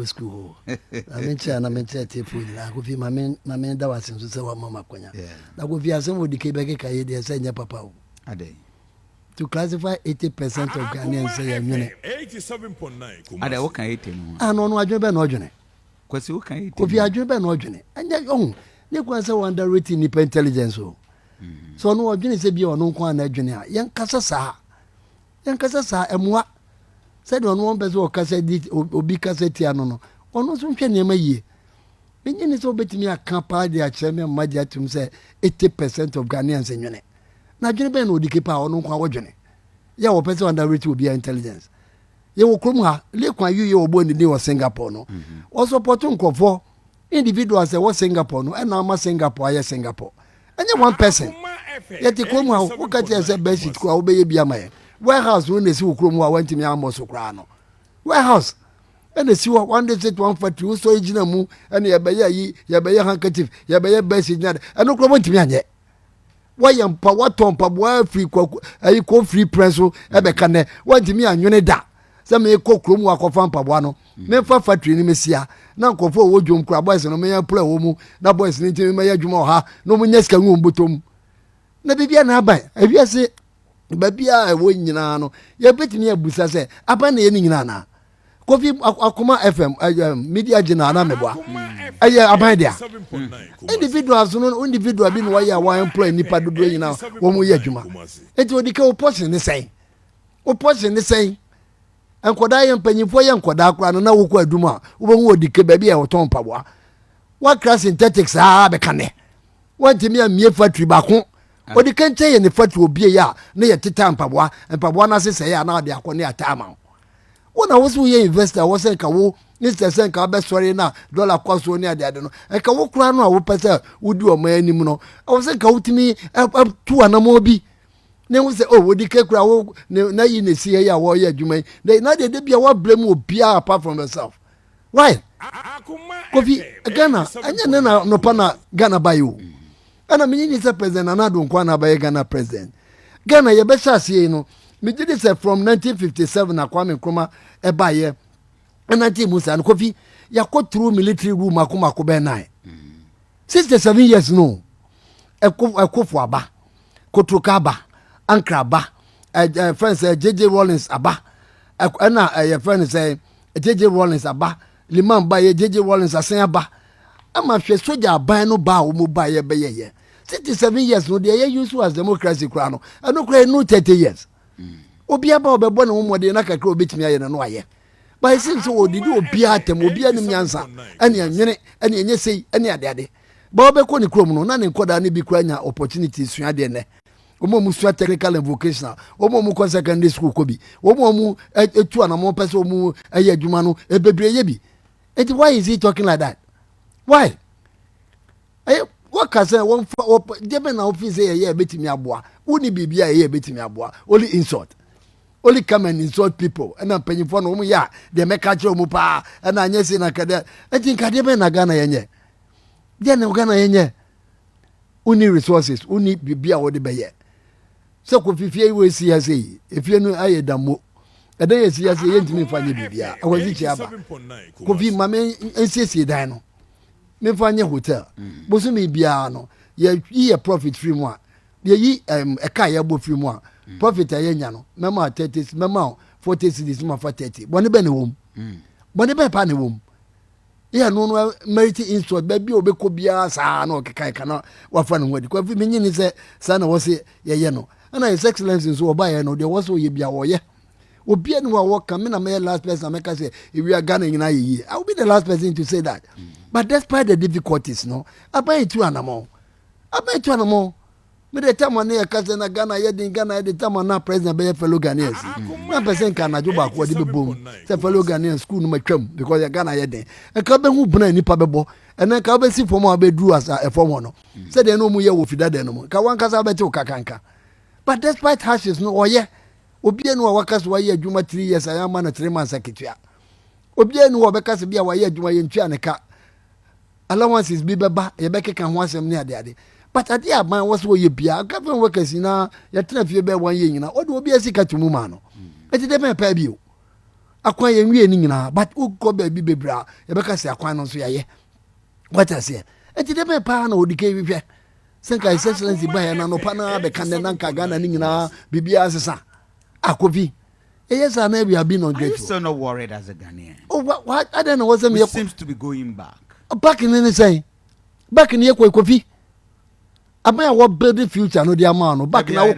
was school. I mentioned telephone. I could be my man that was in Susa Mama Quenya. That would be as some would the Quebec they say papa. A day. To classify 80% of Ghanaians say 87.9. Ada wo kan 80 no. Ah no adwene no adwene. Kwasi wo kan 80. Kofi adwene no adwene. Anya oh, ne kwan say underrating ni intelligence o. So no adwene say bi ono kwan na adwene a yen kasa saa emwa. Said on one person kasa di obi kasa tia no no. Ono so hwe nema yie. Menye ni so betimi aka pa de a cheme maji atum say 80% of Ghanaians enwene. Na adwene ben no Odike pa ono kwan wodwene. Ya wo person underrating obi intelligence. Ye wo krom ha le kwan yu ye obo ni wo Singapore no. O support nkofo individuals say wo Singapore no e na ma Singapore aye Singapore. Enye one person. Yet krom ha wo ka tie say basic kwa wo be ye bia maye. Warehouse when they see ukrom wa wanti me amo so kra no. Warehouse and they see one day sit one factory so ejina mu and ye be handkerchief ye be basic na and ukrom wanti me anye. Why am pa watompa boa free ko free press so e be kane wanti me anwene da. Se me ko krom wa ko fa mpaboa no me fa factory ni mesia na nkofo wo dwom kra boys no me ya play wo mu na boys ni ntimi me ya dwuma ha no mu nyeska nwu mbotom na bibia na aban awiase babia e wo nyina no ye betimi abusa se aban na ye nyina na Kofi Akoma FM media jina na meboa aye aban dia individuals no individual bi no wa ya wa employ nipa dodo nyina wo mu ye adwuma enti Odike o portion ni sei enkoda ye mpanyimfo ye enkoda akra no na wo ko aduma wo hu Odike ba bia wo ton paboa wa class synthetics be kane wantimi amie factory ba ko Odike nche ye ne factory obie ya na ye teta mpaboa na sese ya na de akone atama wona wo so ye investor wo se ka wo Mr. Senka be sorry na dollar kwaso ni ade no e ka wo kura no a wo pese wudi o ma anim no wo se ka wutimi tu anamo bi ne wo se Odike kura wo na yi ne sie ya wo ye adwuma na de bia wo blame obia apart from yourself why Kofi Ghana anya na no pa na Ghana bayo ana menyi ni se president anado nkwa na baye Ghana president Ghana ye be shasie no me did it from 1957 na Kwame Nkrumah e baye anati Musa no Kofi ya ko through military room akoma ko be 9 67 years no ekofo aba kotroka aba ankra aba friends JJ Rollins aba na friends JJ Rollins aba liman ba ye JJ Rollins asen aba ama hwe soja aban no ba wo mu ba ye be ye 67 years no dey use as democracy kra no eno kra no 30 years obi aba obebo ne wo mode na kakra obetimi aye no aye but since odidi obi atem obi anim nyansa ene anwene ene enye sei ene ade ba obekọ ni krom no na ne nkoda ne bi kra nya opportunity sua de ne omo mu sua technical and vocational omo mu ko secondary school ko bi omo mu etu anamo pese omo aye adwuma no ebebre ye bi why is he talking like that why what can say one debe na office ye betimi aboa woni bibia ye betimi aboa only insult only come and insult people and panyimfo no mu ya de meka che mu pa and anya si na kada enti nkade be na Ghana yenye de na Ghana yenye uni resources uni bibia wo de be ye so ko fifie we si ya sei efie no aye damo eda ye si ya sei yentimi fanye bibia awazi chi aba ko fi mame ensiesie dan no me fanye hotel boso me bia no ye profit free mo a ye yi eka ye bo free mo a profit ayenya no mema 30 mema 40 cedis ma 30 bone be ne wom bone be pa ne wom ye no merit insult ba bi obekọ bia sa na okekai kana wa fa ne hodi kwa fi menyi ni se sa na wo se ye no ana his excellence so oba ye no de wo so ye bia wo ye obi anu wa work me na me last person make say if we are Ghana nyina ye I will be the last person to say that but despite the difficulties no abai tu anamo me the time na kase na Ghana ye din Ghana the time na president be fellow Ghanaians na person kan na joba ko de be bom say fellow Ghanaians school no matwam because ya Ghana ye den e ka be hu buna nipa bebo ene ka be si form be duru as a form no say de no mu ye wo fida de no ka wan kasa be te okakanka but despite hashes no oye obi enu wa kasa wa ye adwuma 3 years ayama na 3 months akitua obi enu wa be kasa bia wa ye adwuma ye ntua ne ka allowances bi beba ye be keka ho asem ne ade but ade aban was wo ye bia government workers na ya tena fie be wan ye nyina o de obi asika tumu ma no eti de me pa bi o akwan ye nwie ni nyina but wo go ba bi bebra ye beka se akwan no so ye what I say enti de me pa na Odike hwehwe senka his excellency ba ya na no pa na be kan na nka Ghana ni nyina bibia asesa akobi yes I may have been ungrateful. Are you still not worried as a Ghanaian? Oh what I don't know what's It seems to be going back. Back in anything back in here Kofi abaya what building future no dia man no back na wo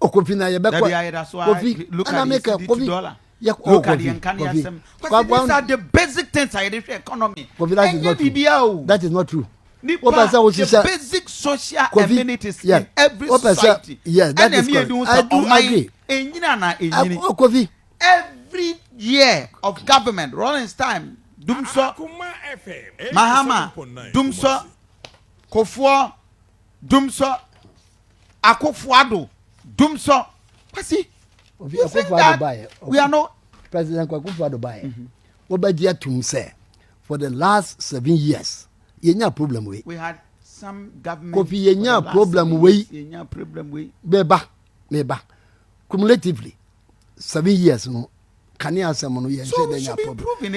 Kofi na ye be Kofi look at the dollar. Look at the Ghanaians. These are the basic things I the economy. That is not true. The basic social amenities in every society. Yes, that is correct. I do agree. Every year of government, Rollins time, Dumso, Mahama, Dumso, Kofo, Dumso, Akofo-Addo, Dumso. Kwasi, you think that we are not President Akofo-Addo buy. Obadia tum say for the last 7 years, yenya problem we. We had some government. Kofi yenya problem we. Yenya problem we. Beba. Cumulatively 7 years no. Can you answer no? So we should be improving.